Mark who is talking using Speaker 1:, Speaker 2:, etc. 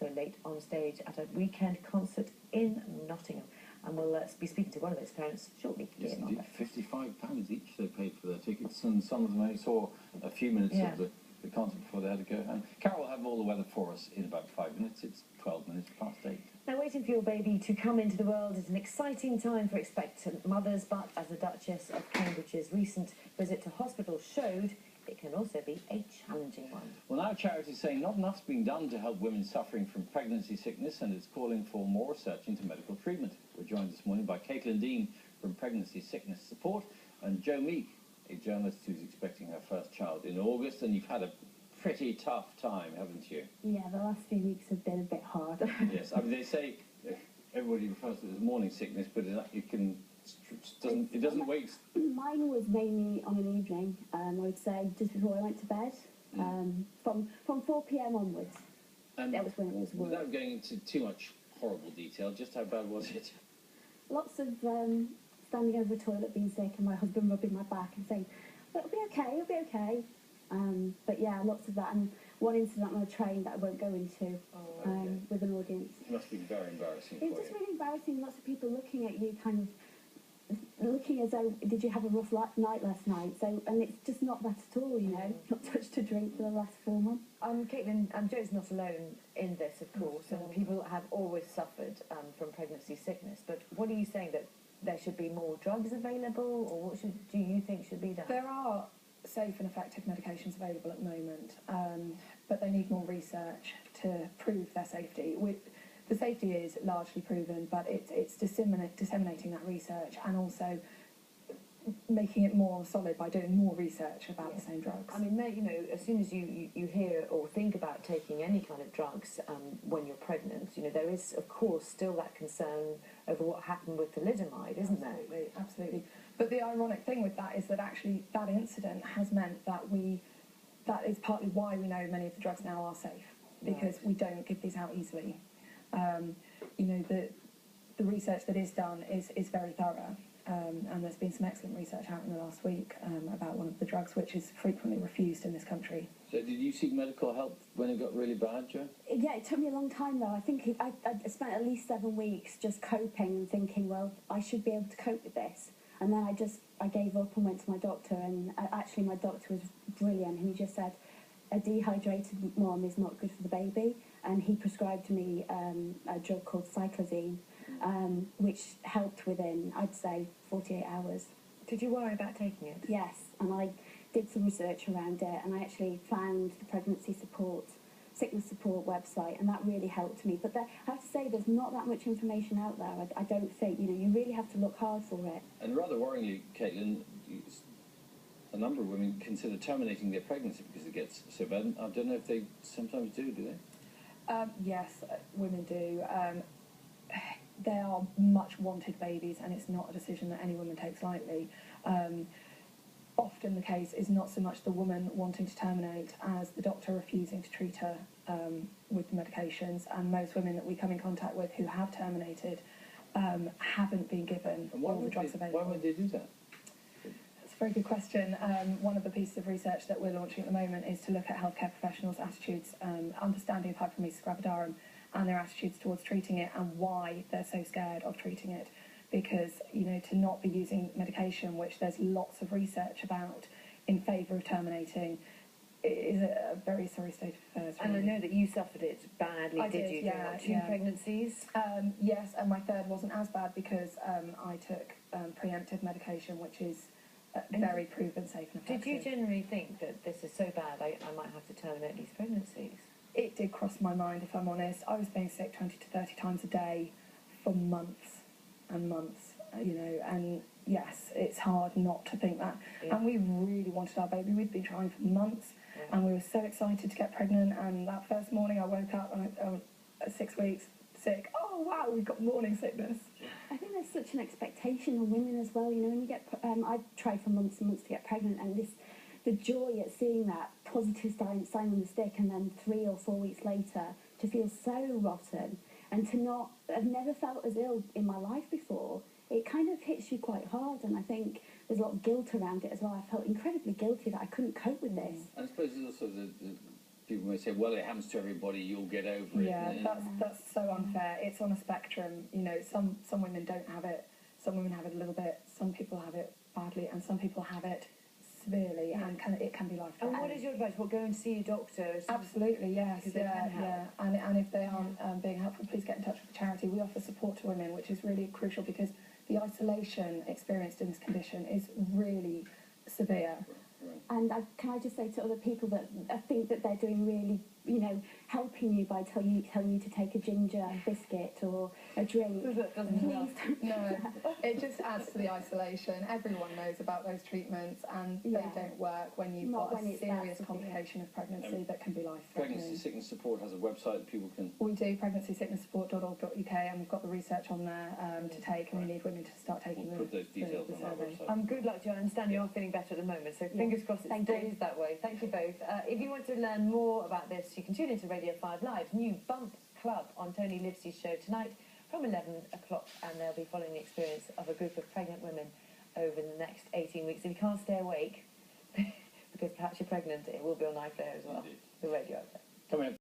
Speaker 1: also late on stage at a weekend concert in Nottingham. And we'll be speaking to one of those parents shortly.
Speaker 2: Yes, indeed. £55 each they paid for their tickets, and some of them only saw a few minutes of the concert before they had to go home. Carol will have all the weather for us in about 5 minutes. It's 12 minutes past 8.
Speaker 1: Now, waiting for your baby to come into the world is an exciting time for expectant mothers, but as the Duchess of Cambridge's recent visit to hospital showed, it can also be a challenging one.
Speaker 2: Well, now charities saying not enough's being done to help women suffering from pregnancy sickness, and it's calling for more research into medical treatment. We're joined this morning by Caitlin Dean from Pregnancy Sickness Support, and Jo Meek, a journalist who's expecting her first child in August, and you've had a pretty tough time, haven't you?
Speaker 3: Yeah, the last few weeks have been a bit hard.
Speaker 2: Yes, I mean, they say everybody refers to it as morning sickness, but it doesn't wait.
Speaker 3: Mine was mainly on an evening, I would say, just before I went to bed. From 4 p.m. onwards. That was when it was worse.
Speaker 2: Without going into too much horrible detail, just how bad was it?
Speaker 3: Lots of standing over the toilet being sick, and my husband rubbing my back and saying, "It'll be okay, it'll be okay." But yeah, lots of that, and one incident on a train that I won't go into with an audience.
Speaker 2: It must be very embarrassing.
Speaker 3: It's just really embarrassing. Lots of people looking at you, kind of looking as though, did you have a rough night last night? So, and it's just not that at all, you know. Not touched a drink for the last 4 months.
Speaker 1: Caitlin, Jo's not alone in this, of course, and people have always suffered from pregnancy sickness. But what are you saying, that there should be more drugs available, or what do you think should be done?
Speaker 4: There are safe and effective medications available at the moment, but they need more research to prove their safety. The safety is largely proven, but it's disseminating that research and also making it more solid by doing more research about the same drugs.
Speaker 1: I mean, you know, as soon as you hear or think about taking any kind of drugs when you're pregnant, you know, there is, of course, still that concern over what happened with thalidomide, isn't there?
Speaker 4: Absolutely, absolutely. But the ironic thing with that is that actually that incident has meant that that is partly why we know many of the drugs now are safe, because we don't give these out easily. You know, the research that is done is very thorough, and there's been some excellent research out in the last week about one of the drugs which is frequently refused in this country.
Speaker 2: So did you seek medical help when it got really bad, Jo?
Speaker 3: Yeah, it took me a long time though. I think I spent at least 7 weeks just coping and thinking, well, I should be able to cope with this. And then I gave up and went to my doctor, and actually my doctor was brilliant. He just said, a dehydrated mom is not good for the baby, and he prescribed me a drug called cyclizine, which helped within, I'd say, 48 hours.
Speaker 1: Did you worry about taking it?
Speaker 3: Yes, and I did some research around it, and I actually found the pregnancy sickness support website, and that really helped me. But I have to say, there's not that much information out there. I don't think, you know, you really have to look hard for it.
Speaker 2: And rather worryingly, Caitlin, a number of women consider terminating their pregnancy because it gets so bad. I don't know if they sometimes do they?
Speaker 4: Yes, women do. They are much wanted babies, and it's not a decision that any woman takes lightly. Often the case is not so much the woman wanting to terminate as the doctor refusing to treat her with the medications, and most women that we come in contact with who have terminated haven't been given all the drugs available.
Speaker 2: Why would they do that?
Speaker 4: That's a very good question. One of the pieces of research that we're launching at the moment is to look at healthcare professionals' attitudes, understanding of hyperemesis gravidarum and their attitudes towards treating it, and why they're so scared of treating it. Because, you know, to not be using medication, which there's lots of research about in favour of terminating, is a very sorry state of affairs.
Speaker 1: Really. And I know that you suffered it badly, did you?
Speaker 4: Yeah,
Speaker 1: two pregnancies?
Speaker 4: Yes, and my third wasn't as bad because I took preemptive medication, which is very proven, safe and effective.
Speaker 1: Did you generally think that this is so bad I might have to terminate these pregnancies?
Speaker 4: It did cross my mind, if I'm honest. I was being sick 20 to 30 times a day for months and months, you know, and yes, it's hard not to think that. Yeah. And we really wanted our baby. We'd been trying for months, and we were so excited to get pregnant, and that first morning I woke up and I was 6 weeks sick. Oh wow, we've got morning sickness.
Speaker 3: I think there's such an expectation on women as well, you know, when you get, I've tried for months and months to get pregnant, and the joy at seeing that positive sign on the stick, and then 3 or 4 weeks later to feel so rotten, and I've never felt as ill in my life before. It kind of hits you quite hard, and I think there's a lot of guilt around it as well. I felt incredibly guilty that I couldn't cope with this.
Speaker 2: I suppose there's also the people may say, well, it happens to everybody, you'll get over it.
Speaker 4: Yeah, that's so unfair. It's on a spectrum. You know, some women don't have it. Some women have it a little bit. Some people have it badly, and some people have it severely, and it can be life-threatening.
Speaker 1: And what is your advice? Well, go and see a doctor.
Speaker 4: Absolutely, yes,
Speaker 1: Because they can help.
Speaker 4: And if they aren't being helpful, please get in touch with the charity. We offer support to women, which is really crucial because the isolation experienced in this condition is really severe.
Speaker 3: And can I just say to other people that I think that they're doing really, helping you by telling you to take a ginger biscuit or a drink.
Speaker 1: That doesn't help.
Speaker 3: Please don't do
Speaker 4: No,
Speaker 3: that.
Speaker 4: it just adds to the isolation. Everyone knows about those treatments, and they don't work when you've
Speaker 3: Not
Speaker 4: got
Speaker 3: when
Speaker 4: a
Speaker 3: it's that
Speaker 4: serious
Speaker 3: severe.
Speaker 4: complication of pregnancy that can be
Speaker 2: Pregnancy
Speaker 4: life-threatening.
Speaker 2: Sickness Support has a website that people can...
Speaker 4: We do pregnancysicknesssupport.org.uk, and we've got the research on there to take, and we need women to start taking
Speaker 2: We'll put those details
Speaker 4: the
Speaker 2: on our
Speaker 4: survey.
Speaker 2: website.
Speaker 1: Good luck to you. I understand you're feeling better at the moment, so fingers crossed it
Speaker 3: Thank you.
Speaker 1: stays that way. Thank you both. If you want to learn more about this, you can tune into Radio 5 Live's new Bump Club on Tony Livesey's show tonight from 11 o'clock, and they'll be following the experience of a group of pregnant women over the next 18 weeks. If you can't stay awake, because perhaps you're pregnant, it will be on iFlair as well,
Speaker 2: Indeed.
Speaker 1: the radio out there.
Speaker 2: Coming up.